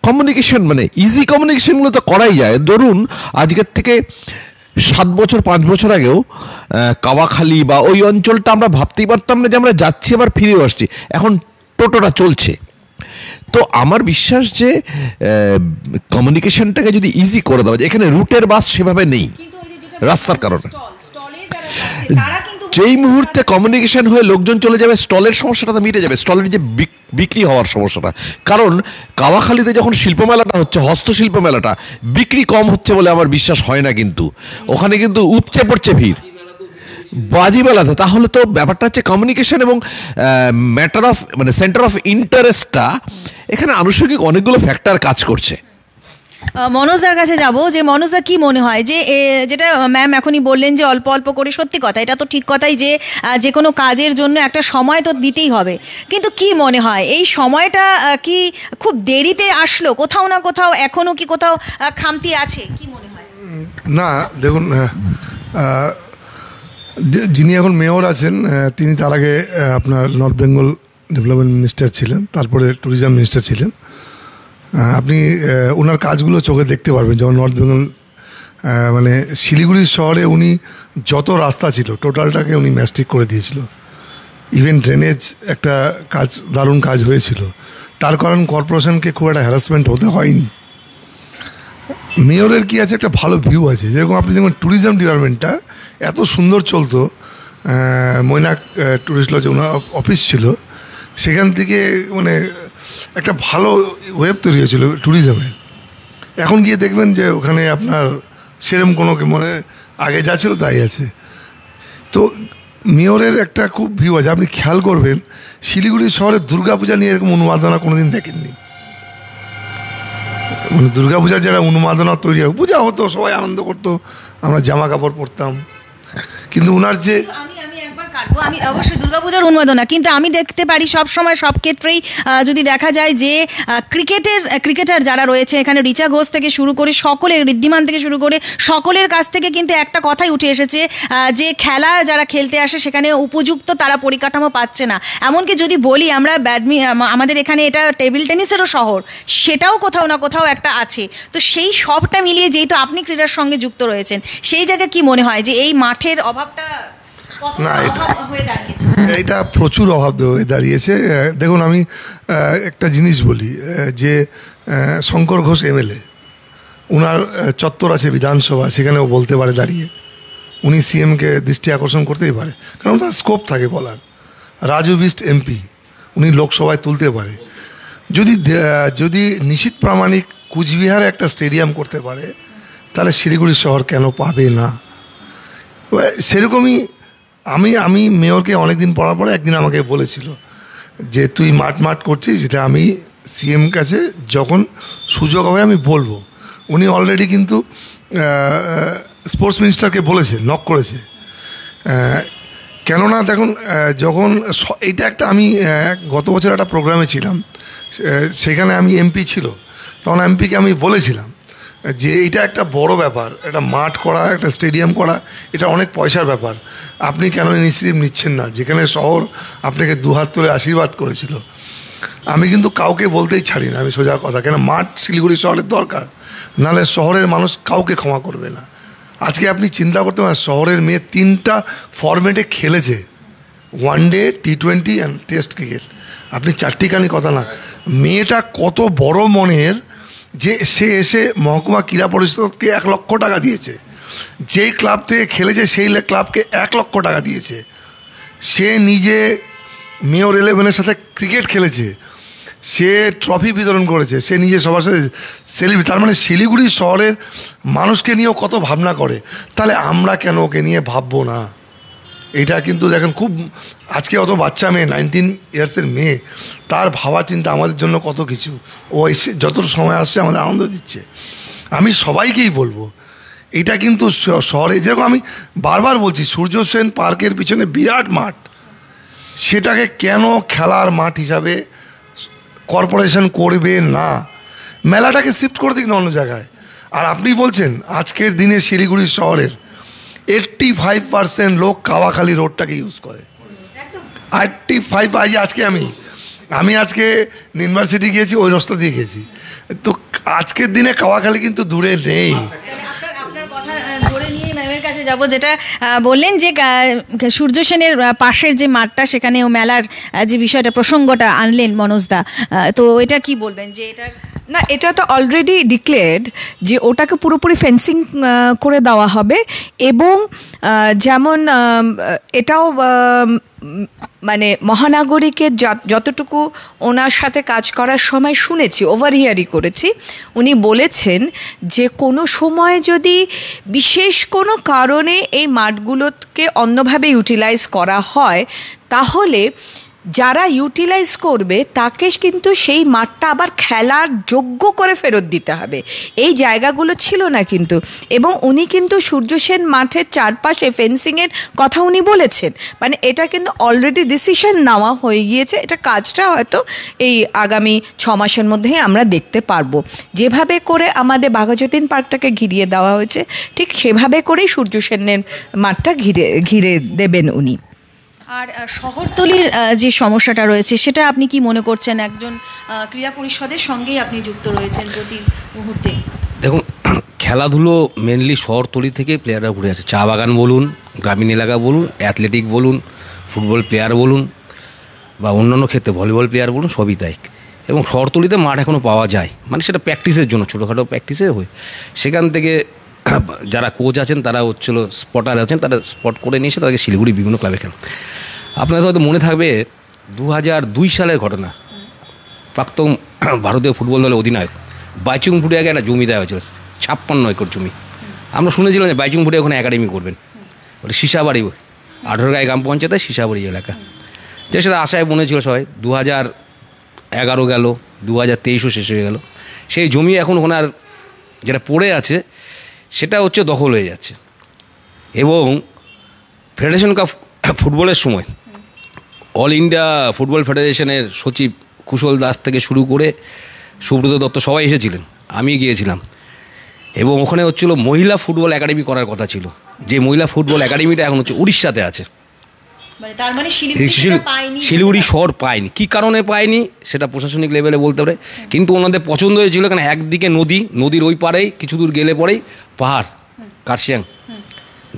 কমিউনিকেশন, মানে ইজি কমিউনিকেশনগুলো তো করাই যায়। ধরুন আজকের থেকে 7 বছর 5 বছর আগেও কাওয়াখালী বা ওই অঞ্চলটা আমরা ভাবতেই পারতাম না যে আমরা যাচ্ছি আবার ফিরেও আসছি। এখন টোটোটা চলছে, তো আমার বিশ্বাস যে কমিউনিকেশনটাকে যদি ইজি করে দেওয়া যায়, এখানে রুটের বাস সেভাবে নেই রাস্তার কারণে। যেই মুহূর্তে কমিউনিকেশন হয়ে লোকজন চলে যাবে, স্টলের সমস্যাটা তো মিটে যাবে, স্টলের যে বিক্রি হওয়ার সমস্যাটা। কারণ কাওয়াখালীতে যখন শিল্প মেলাটা হচ্ছে, হস্তশিল্প মেলাটা, বিক্রি কম হচ্ছে বলে আমার বিশ্বাস হয় না, কিন্তু ওখানে কিন্তু উপচে পড়ছে ভিড় বাজি মেলাতে। তাহলে তো ব্যাপারটা হচ্ছে কমিউনিকেশন এবং ম্যাটার অফ মানে সেন্টার অফ ইন্টারেস্টটা, এখানে আনুষঙ্গিক অনেকগুলো ফ্যাক্টর কাজ করছে। মনোজদার কাছে যাব, যে মনোজদা কি মনে হয় যে যেটা ম্যাম এখনই বললেন যে অল্প অল্প করে, সত্যি কথা, এটা তো ঠিক কথাই যে যে কোনো কাজের জন্য একটা সময় তো দিতেই হবে, কিন্তু কি মনে হয় এই সময়টা কি খুব দেরিতে আসলো, কোথাও না কোথাও এখনো কি কোথাও খামতি আছে, কি মনে হয়? না দেখুন, যিনি এখন মেয়র আছেন তিনি তার আগে আপনার নর্থ বেঙ্গল ডেভেলপমেন্ট মিনিস্টার ছিলেন, তারপরে ট্যুরিজম মিনিস্টার ছিলেন। আপনি ওনার কাজগুলো চোখে দেখতে পারবেন। যেমন নর্থ বেঙ্গল মানে শিলিগুড়ি শহরে উনি যত রাস্তা ছিল টোটালটাকে উনি ম্যাস্টিক করে দিয়েছিল। ইভেন ড্রেনেজ একটা কাজ, দারুণ কাজ হয়েছিল। তার কারণ কর্পোরেশনকে খুব একটা হ্যারাসমেন্ট হতে হয়নি। মেয়রের কি আছে, একটা ভালো ভিউ আছে। যেরকম আপনি দেখবেন ট্যুরিজম ডিপার্টমেন্টটা এত সুন্দর চলতো, মৈনাক ট্যুরিস্ট লজে ওনার অফিস ছিল, সেখান থেকে মানে একটা ভালো ওয়েব তৈরি হয়েছিল ট্যুরিজমের। এখন গিয়ে দেখবেন যে ওখানে আপনার সেরকম কোনো মানে আগে যা ছিল তাই আছে। তো মেয়রের একটা খুব ভিউ আছে। আপনি খেয়াল করবেন শিলিগুড়ি শহরে দুর্গাপূজা নিয়ে এরকম উন্মাদনা কোনোদিন দেখেননি। মানে দুর্গাপূজার যারা উন্মাদনা তৈরি হয়, পূজা হতো, সবাই আনন্দ করতো, আমরা জামা কাপড় পরতাম, কিন্তু ওনার যে আমি অবশ্যই দুর্গাপূজার উন্মাদনা, কিন্তু আমি দেখতে পারি সব সময় সব ক্ষেত্রেই যদি দেখা যায় যে ক্রিকেটার যারা রয়েছে এখানে, রিচা ঘোষ থেকে শুরু করে সকলের, ঋদ্ধিমান থেকে শুরু করে সকলের কাছ থেকে কিন্তু একটা কথাই উঠে এসেছে যে খেলা যারা খেলতে আসে সেখানে উপযুক্ত তারা পরিকাঠামো পাচ্ছে না। এমনকি যদি বলি আমরা আমাদের এখানে এটা টেবিল টেনিসেরও শহর, সেটাও কোথাও না কোথাও একটা আছে। তো সেই সবটা মিলিয়ে যেহেতু আপনি ক্রীড়ার সঙ্গে যুক্ত রয়েছেন, সেই জায়গায় কি মনে হয় যে এই মাঠের অভাবটা না, এটা প্রচুর অভাব হয়ে দাঁড়িয়েছে। দেখুন আমি একটা জিনিস বলি, যে শঙ্কর ঘোষ এমএলএ, ওনার চত্বর আছে বিধানসভা, সেখানেও বলতে পারে দাঁড়িয়ে, উনি সিএমকে দৃষ্টি আকর্ষণ করতেই পারে, কারণ তার স্কোপ থাকে বলার। রাজু বিস্ট এমপি, উনি লোকসভায় তুলতে পারে। যদি নিশীথ প্রামাণিক কুচবিহারে একটা স্টেডিয়াম করতে পারে, তাহলে শিলিগুড়ি শহর কেন পাবে না? সেরকমই আমি মেয়রকে অনেকদিন পড়ার পরে একদিন আমাকে বলেছিল যে তুই মাঠ করছিস, যেটা আমি সিএম কাছে যখন সুযোগ হবে আমি বলবো। উনি অলরেডি কিন্তু স্পোর্টস মিনিস্টারকে বলেছে, নক করেছে। কেননা দেখুন, যখন এইটা একটা আমি গত বছর একটা প্রোগ্রামে ছিলাম, সেখানে আমি এমপি ছিল, তখন এমপিকে আমি বলেছিলাম যে এটা একটা বড় ব্যাপার, একটা মাঠ করা, একটা স্টেডিয়াম করা, এটা অনেক পয়সার ব্যাপার। আপনি কেন ইনিশিয়েটিভ নিচ্ছেন না? যেখানে শহর আপনাকে দুহাত তুলে আশীর্বাদ করেছিল। আমি কিন্তু কাউকে বলতেই ছাড়ি না, আমি সোজা কথা, কেন মাঠ শিলিগুড়ি শহরের দরকার, নাহলে শহরের মানুষ কাউকে ক্ষমা করবে না। আজকে আপনি চিন্তা করতে পারেন, শহরের মেয়ে 3টা ফরম্যাটে খেলেছে, one day, T20 and test cricket. আপনি চারটিখানি কথা না, মেয়েটা কত বড় মনের যে সে এসে মহকুমা ক্রীড়া পরিষদকে 1 লক্ষ টাকা দিয়েছে, যেই ক্লাব থেকে খেলেছে সেই ক্লাবকে 1 লক্ষ টাকা দিয়েছে। সে নিজে মেয়র 11-এর সাথে ক্রিকেট খেলেছে, সে ট্রফি বিতরণ করেছে, সে নিজে সবার সাথে সেলিব্রেট। তার মানে শিলিগুড়ি শহরের মানুষকে নিয়েও কত ভাবনা করে, তাহলে আমরা কেন ওকে নিয়ে ভাববো না? এটা কিন্তু দেখেন, খুব আজকে অত বাচ্চা মেয়ে, 19 ইয়ার্সের মেয়ে, তার ভাবা চিন্তা আমাদের জন্য কত কিছু। ও এসে যত সময় আসছে আমাদের আনন্দ দিচ্ছে। আমি সবাইকেই বলবো, এটা কিন্তু শহরে, যেরকম আমি বারবার বলছি, সূর্য সেন পার্কের পিছনে বিরাট মাঠ, সেটাকে কেন খেলার মাঠ হিসাবে কর্পোরেশন করবে না? মেলাটাকে শিফট করে দিক না অন্য জায়গায়। আর আপনি বলছেন আজকের দিনে শিলিগুড়ি শহরের 85% লোক কাওয়াখালী রোডটাকে ইউজ করে। 85। আমি আজকে ইউনিভার্সিটি গিয়েছি, ওই রাস্তা দিয়ে গেছি। তো আজকের দিনে কাওয়াখালী কিন্তু দূরে নেই। আপনার কথা ধরে নিয়ে ম্যামের কাছে যাব, যেটা বললেন যে সূর্য সেনের পাশের যে মাঠটা সেখানেও মেলার যে বিষয়টা প্রসঙ্গটা আনলেন মনোজদা, তো এটা কি বলবেন যে এটার? না, এটা তো অলরেডি ডিক্লেয়ার্ড যে ওটাকে পুরোপুরি ফেন্সিং করে দেওয়া হবে, এবং যেমন এটাও মানে মহানাগরিকের যতটুকু ওনার সাথে কাজ করার সময় শুনেছি, ওভারহিয়ারই করেছি, উনি বলেছেন যে কোনো সময় যদি বিশেষ কোনো কারণে এই মাঠগুলোকে অন্যভাবে ইউটিলাইজ করা হয়, তাহলে যারা ইউটিলাইজ করবে তাকে কিন্তু সেই মাঠটা আবার খেলার যোগ্য করে ফেরত দিতে হবে। এই জায়গাগুলো ছিল না কিন্তু, এবং উনি কিন্তু সূর্য সেন মাঠের চারপাশে ফেন্সিংয়ের কথা উনি বলেছেন, মানে এটা কিন্তু অলরেডি ডিসিশন নেওয়া হয়ে গিয়েছে। এটা কাজটা হয়তো এই আগামী 6 মাসের মধ্যেই আমরা দেখতে পারবো। যেভাবে করে আমাদের বাঘাযতীন পার্কটাকে ঘিরিয়ে দেওয়া হয়েছে, ঠিক সেভাবে করেই সূর্য সেনের মাঠটা ঘিরে দেবেন উনি। আর শহরতলির যে সমস্যাটা রয়েছে সেটা আপনি কি মনে করছেন? একজন ক্রীড়া পরিষদের সঙ্গেই আপনি যুক্ত রয়েছেন প্রতি মুহূর্তে। দেখুন, খেলাধুলো মেনলি শহরতলি থেকে প্লেয়াররা ঘুরে আছে। চা বাগান বলুন, গ্রামীণ এলাকা বলুন, অ্যাথলেটিক বলুন, ফুটবল প্লেয়ার বলুন, বা অন্যান্য ক্ষেত্রে ভলিবল প্লেয়ার বলুন, সবই তাই। এবং শহরতলিতে মাঠ এখনও পাওয়া যায়, মানে সেটা প্র্যাকটিসের জন্য, ছোটোখাটো প্র্যাকটিসে হয়। সেখান থেকে যারা কোচ আছেন তারা হচ্ছিল স্পটার আছেন, তারা স্পট করে নিয়ে এসে তাদেরকে শিলিগুড়ি বিভিন্ন ক্লাবে খেলেন। আপনাদের হয়তো মনে থাকবে 2002 সালের ঘটনা, প্রাক্তন ভারতীয় ফুটবল দলের অধিনায়ক বাইচুং ভুটিয়াকে একটা জমি দেওয়া হয়েছিল, 56 একর জমি। আমরা শুনেছিলাম যে বাইচুং ভুটিয়া ওখানে একাডেমি করবেন, ওটা সিসাবাড়ি, 18 গ্রাম পঞ্চায়েতের সিসাবাড়ি এলাকা। যে সেটা আশায় মনে ছিল সবাই। 2011 গেল, 2023ও শেষ হয়ে গেল। সেই জমি এখন ওখানে আর যেটা পড়ে আছে সেটা হচ্ছে দখল হয়ে যাচ্ছে। এবং ফেডারেশন কাপ ফুটবলের সময় অল ইন্ডিয়া ফুটবল ফেডারেশনের সচিব কুশল দাস থেকে শুরু করে সুব্রত দত্ত সবাই এসেছিলেন, আমি গিয়েছিলাম। এবং ওখানে হচ্ছিল মহিলা ফুটবল একাডেমি করার কথা ছিল, যে মহিলা ফুটবল একাডেমিটা এখন হচ্ছে উড়িষ্যাতে আছে। তার মানে শিলিগুড়ি শহর পায়নি। কী কারণে পায়নি সেটা প্রশাসনিক লেভেলে বলতে পারে, কিন্তু ওনাদের পছন্দ হয়েছিল, কারণ একদিকে নদীর ওই পারেই কিছু দূর গেলে পরেই পাহাড়, কার্শিয়াং,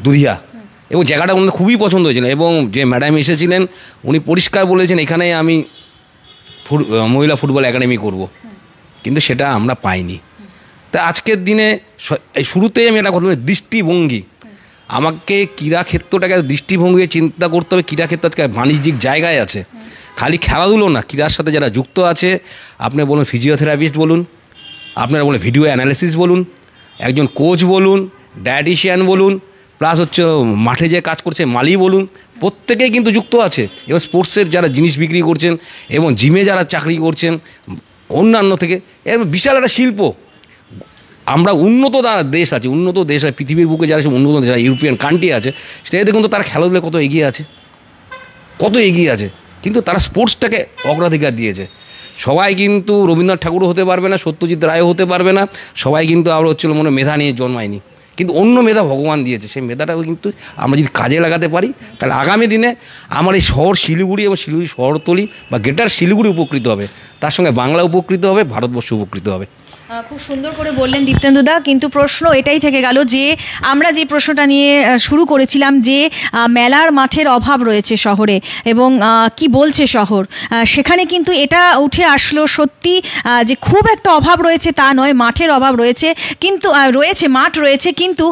দুধিয়া, এবং জায়গাটা ওনাদের খুবই পছন্দ হয়েছিল। এবং যে ম্যাডাম এসেছিলেন উনি পরিষ্কার বলেছেন এখানে আমি মহিলা ফুটবল একাডেমি করব, কিন্তু সেটা আমরা পাইনি। তা আজকের দিনে শুরুতেই আমি একটা কথা বলি, দৃষ্টিভঙ্গি। আমাকে ক্রীড়াক্ষেত্রটাকে দৃষ্টিভঙ্গি চিন্তা করতে হবে। ক্রীড়াক্ষেত্র আজকে বাণিজ্যিক জায়গায় আছে, খালি খেলাধুলো না, ক্রীড়ার সাথে যারা যুক্ত আছে, আপনি বলুন ফিজিওথেরাপিস্ট বলুন, আপনারা বলুন ভিডিও অ্যানালিসিস বলুন, একজন কোচ বলুন, ডায়েটিশিয়ান বলুন, প্লাস হচ্ছে মাঠে যে কাজ করছে মালি বলুন, প্রত্যেকেই কিন্তু যুক্ত আছে। এবং স্পোর্টসের যারা জিনিস বিক্রি করছেন এবং জিমে যারা চাকরি করছেন অন্যান্য থেকে, এর বিশাল একটা শিল্প। আমরা উন্নত দেশ আছে, উন্নত দেশ আছে পৃথিবীর বুকে, যারা সব উন্নত দেশ, ইউরোপিয়ান কান্ট্রি আছে, সেটা দেখুন তো তারা খেলাধুলায় কত এগিয়ে আছে, কত এগিয়ে আছে। কিন্তু তারা স্পোর্টসটাকে অগ্রাধিকার দিয়েছে। সবাই কিন্তু রবীন্দ্রনাথ ঠাকুরও হতে পারবে না, সত্যজিৎ রায়ও হতে পারবে না, সবাই কিন্তু আবার হচ্ছিল মনে মেধা নিয়ে জন্মায়নি, কিন্তু অন্য মেধা ভগবান দিয়েছে। সেই মেধাটাও কিন্তু আমরা যদি কাজে লাগাতে পারি, তাহলে আগামী দিনে আমার এই শহর শিলিগুড়ি এবং শিলিগুড়ি শহরতলি বা গ্রেটার শিলিগুড়ি উপকৃত হবে, তার সঙ্গে বাংলা উপকৃত হবে, ভারতবর্ষ উপকৃত হবে। খুব সুন্দর করে বললেন দীপ্তেন্দুদা, কিন্তু প্রশ্ন এটাই থেকে গেল যে আমরা যে প্রশ্নটা নিয়ে শুরু করেছিলাম, যে মেলার মাঠের অভাব রয়েছে শহরে, এবং কি বলছে শহর, সেখানে কিন্তু এটা উঠে আসলো সত্যি যে খুব একটা অভাব রয়েছে তা নয়, মাঠের অভাব রয়েছে, কিন্তু মাঠ রয়েছে, কিন্তু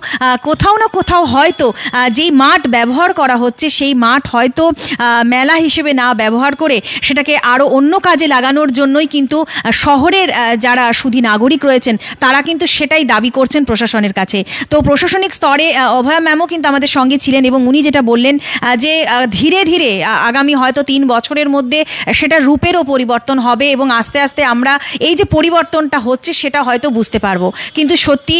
কোথাও না কোথাও হয়তো যেই মাঠ ব্যবহার করা হচ্ছে সেই মাঠ হয়তো মেলা হিসেবে না ব্যবহার করে সেটাকে আরও অন্য কাজে লাগানোর জন্যই কিন্তু শহরের যারা সুধী নাগরিক রয়েছেন তারা কিন্তু সেটাই দাবি করছেন প্রশাসনের কাছে। তো প্রশাসনিক স্তরে অভয়া ম্যামও কিন্তু আমাদের সঙ্গে ছিলেন, এবং উনি যেটা বললেন যে ধীরে ধীরে আগামী হয়তো 3 বছরের মধ্যে সেটা রূপেরও পরিবর্তন হবে, এবং আস্তে আস্তে আমরা এই যে পরিবর্তনটা হচ্ছে সেটা হয়তো বুঝতে পারবো। কিন্তু সত্যি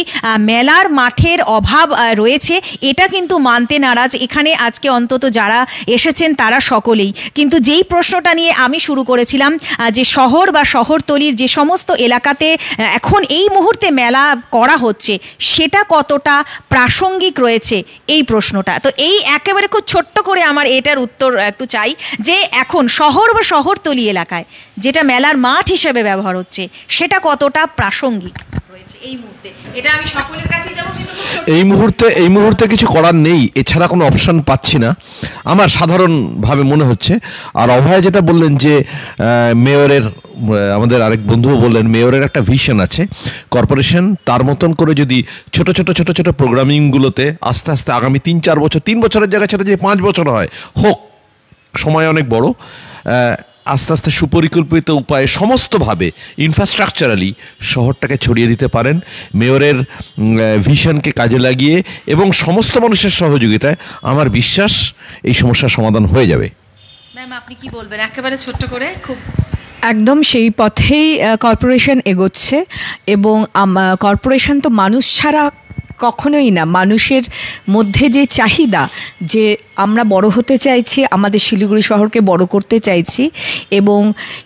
মেলার মাঠের অভাব রয়েছে, এটা কিন্তু মানতে নারাজ এখানে আজকে অন্তত যারা এসেছেন তারা সকলেই। কিন্তু যেই প্রশ্নটা নিয়ে আমি শুরু করেছিলাম, যে শহর বা শহরতলির যে সমস্ত এলাকাতে এখন এই মুহূর্তে মেলা করা হচ্ছে সেটা কতটা প্রাসঙ্গিক রয়েছে, এই প্রশ্নটা। তো এই একেবারে খুব ছোট্ট করে আমার এটার উত্তর একটু চাই, যে এখন শহর বা শহরতলি এলাকায় যেটা মেলার মাঠ হিসেবে ব্যবহার হচ্ছে সেটা কতটা প্রাসঙ্গিক রয়েছে। এই মুহূর্তে? এটা আমি সকলের কাছে যাব, কিন্তু খুব ছোট্ট। এই মুহূর্তে কিছু করার নেই, এছাড়া কোনো অপশন পাচ্ছি না আমার সাধারণভাবে মনে হচ্ছে। আর অভয় যেটা বললেন যে মেয়রের, আমাদের আরেক বন্ধুও বললেন মেয়রের একটা ভিশন আছে, কর্পোরেশন তার মতন করে যদি ছোট ছোট প্রোগ্রামিংগুলোতে আস্তে আস্তে আগামী 3-4 বছর, 3 বছরের জায়গায় সেটা যে 5 বছর হয় হোক, সময় অনেক বড়, আস্তে আস্তে সুপরিকল্পিত উপায়ে সমস্তভাবে ইনফ্রাস্ট্রাকচারালি শহরটাকে ছড়িয়ে দিতে পারেন মেয়রের ভিশনকে কাজে লাগিয়ে এবং সমস্ত মানুষের সহযোগিতায়, আমার বিশ্বাস এই সমস্যার সমাধান হয়ে যাবে। ম্যাম, আপনি কি বলবেন একেবারে ছোট্ট করে? খুব একদম সেই পথেই কর্পোরেশন এগোচ্ছে, এবং কর্পোরেশন তো মানুষ ছাড়া কখনোই না। মানুষের মধ্যে যে চাহিদা, যে আমরা বড় হতে চাইছি, আমাদের শিলিগুড়ি শহরকে বড় করতে চাইছি, এবং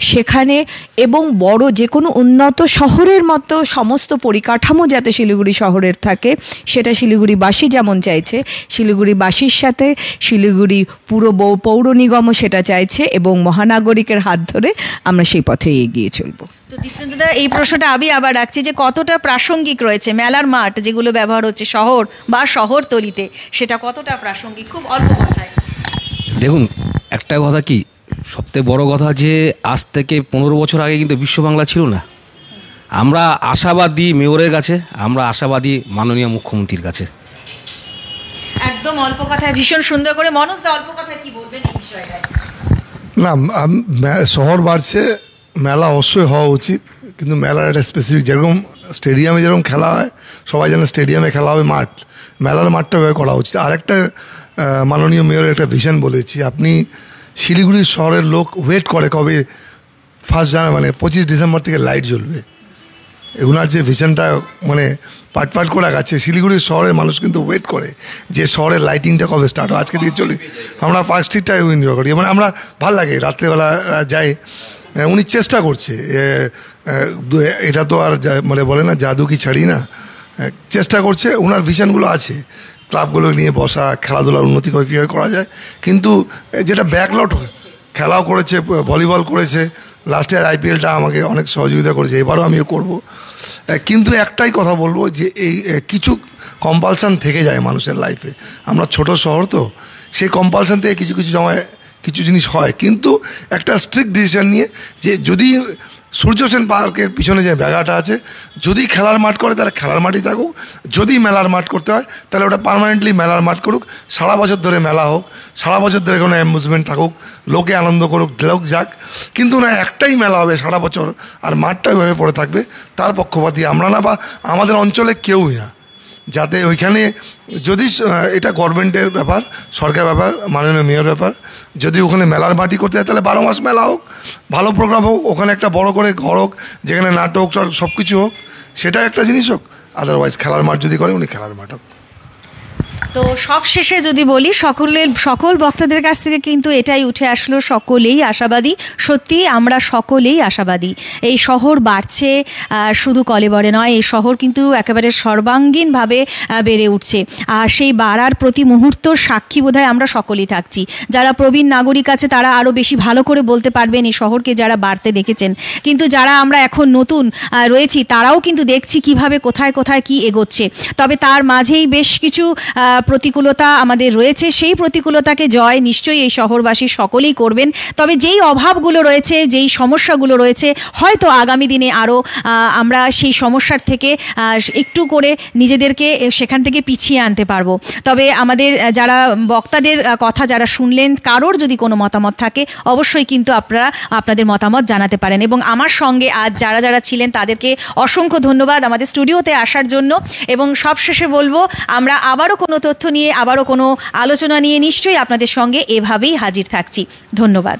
সেখানে এবং বড় যে কোনো উন্নত শহরের মতো সমস্ত পরিকাঠামো যাতে শিলিগুড়ি শহরের থাকে, সেটা শিলিগুড়িবাসী যেমন চাইছে, শিলিগুড়িবাসীর সাথে শিলিগুড়ি পৌর নিগমও সেটা চাইছে, এবং মহানাগরিকের হাত ধরে আমরা সেই পথে এগিয়ে চলব। তো দীপ্তেন্দুদা, এই প্রশ্নটা আমি আবার রাখছি যে কতটা প্রাসঙ্গিক রয়েছে মেলার মাঠ যেগুলো ব্যবহার হচ্ছে শহর বা শহরতলিতে, সেটা কতটা প্রাসঙ্গিক? খুব অল্প কথায়। দেখুন, একটা কথা কি, সবথেকে বড় কথা যে আজ থেকে 15 বছর আগে কিন্তু বিশ্ব বাংলা ছিল না। আমরা আশাবাদী মেয়রের কাছে, আমরা আশাবাদী মাননীয় মুখ্যমন্ত্রীর কাছে। একদম অল্প কথায়, ভীষণ সুন্দর করে। মনোজদা, অল্প কথায় কি বলবেন এই বিষয়টায়? না, শহর বাড়ছে, মেলা অবশ্যই হওয়া উচিত, কিন্তু মেলার একটা স্পেসিফিক, যেরকম স্টেডিয়ামে যেরকম খেলা হয়, সবাই যেন স্টেডিয়ামে খেলা হবে, মেলার মাঠটা করা উচিত। আর একটা মাননীয় মেয়রের একটা ভিশন বলেছি, আপনি শিলিগুড়ি শহরের লোক ওয়েট করে কবে 1 জানুয়ারি মানে 25 ডিসেম্বর থেকে লাইট জ্বলবে। ওনার যে ভিশনটা মানে পাট করে গেছে, শিলিগুড়ি শহরের মানুষ কিন্তু ওয়েট করে যে শহরের লাইটিংটা কবে স্টার্ট হয়। আজকে দিকে চলি আমরা পার্ক স্ট্রিটটাই এনজয় করি, মানে আমরা ভাল লাগে রাত্রেবেলা যাই। উনি চেষ্টা করছে, এটা তো আর মানে বলে না জাদু কি ছাড়ি না, চেষ্টা করছে। ওনার ভিশনগুলো আছে, ক্লাবগুলো নিয়ে বসা, খেলাধুলার উন্নতি কীভাবে করা যায়, কিন্তু যেটা ব্যাকলট খেলাও করেছে, ভলিবল করেছে, লাস্ট ইয়ার IPLটা আমাকে অনেক সহযোগিতা করেছে, এবারও আমিও করব। কিন্তু একটাই কথা বলবো যে এই কিছু কম্পালশান থেকে যায় মানুষের লাইফে। আমরা ছোট শহর তো, সেই কম্পালশান থেকে কিছু সময় কিছু জিনিস হয়, কিন্তু একটা স্ট্রিক্ট ডিসিশন নিয়ে যে যদি সূর্য সেন পার্কের পিছনে যে জায়গাটা আছে, যদি খেলার মাঠ করে তাহলে খেলার মাঠই থাকুক, যদি মেলার মাঠ করতে হয় তাহলে ওটা পার্মানেন্টলি মেলার মাঠ করুক, সারা বছর ধরে মেলা হোক, সারা বছর ধরে কোনো অ্যামিউজমেন্ট থাকুক, লোকে আনন্দ করুক, লোক যাক, কিন্তু না একটাই মেলা হবে সারা বছর আর মাঠটা ওইভাবে পড়ে থাকবে, তার পক্ষপাতী আমরা না, বা আমাদের অঞ্চলে কেউই না। যাতে ওইখানে যদি এটা গভর্নমেন্টের ব্যাপার, সরকার ব্যাপার, মাননীয় মেয়র ব্যাপার, যদি ওখানে মেলার মাটি করতে হয় তাহলে 12 মাস মেলা হোক, ভালো প্রোগ্রাম হোক, ওখানে একটা বড় করে ঘর হোক যেখানে নাটক সব কিছু হোক, সেটা একটা জিনিস হোক। আদারওয়াইজ খেলার মাঠ যদি করে উনি খেলার মাঠ হোক। তো সব শেষে যদি বলি, সকল বক্তাদের কাছ থেকে কিন্তু এটাই উঠে আসলো, সকলেই আশাবাদী। সত্যি আমরা সকলেই আশাবাদী। এই শহর বাড়ছে, শুধু কলেবরে নয়, এই শহর কিন্তু একেবারে সর্বাঙ্গীনভাবে বেড়ে উঠছে। আর সেই বাড়ার প্রতি মুহূর্ত সাক্ষী বোধহয় আমরা সকলেই থাকছি। যারা প্রবীণ নাগরিক আছে তারা আরও বেশি ভালো করে বলতে পারবেন এই শহরকে যারা বাড়তে দেখেছেন, কিন্তু যারা আমরা এখন নতুন রয়েছি তারাও কিন্তু দেখছি কিভাবে কোথায় কোথায় কি এগোচ্ছে। তবে তার মাঝেই বেশ কিছু প্রতিকূলতা আমাদের রয়েছে, সেই প্রতিকূলতাকে জয় নিশ্চয়ই এই শহরবাসী সকলেই করবেন। তবে যেই অভাবগুলো রয়েছে, যেই সমস্যাগুলো রয়েছে, হয়তো আগামী দিনে আরও আমরা সেই সমস্যার থেকে একটু করে নিজেদেরকে সেখান থেকে পিছিয়ে আনতে পারবো। তবে আমাদের যারা বক্তাদের কথা যারা শুনলেন, কারোর যদি কোনো মতামত থাকে অবশ্যই কিন্তু আপনারা আপনাদের মতামত জানাতে পারেন। এবং আমার সঙ্গে আজ যারা ছিলেন তাদেরকে অসংখ্য ধন্যবাদ আমাদের স্টুডিওতে আসার জন্য। এবং সবশেষে বলবো, আমরা আবারও কোনো তথ্য নিয়ে, আবারও কোনো আলোচনা নিয়ে নিশ্চয়ই আপনাদের সঙ্গে এভাবেই হাজির থাকছি। ধন্যবাদ।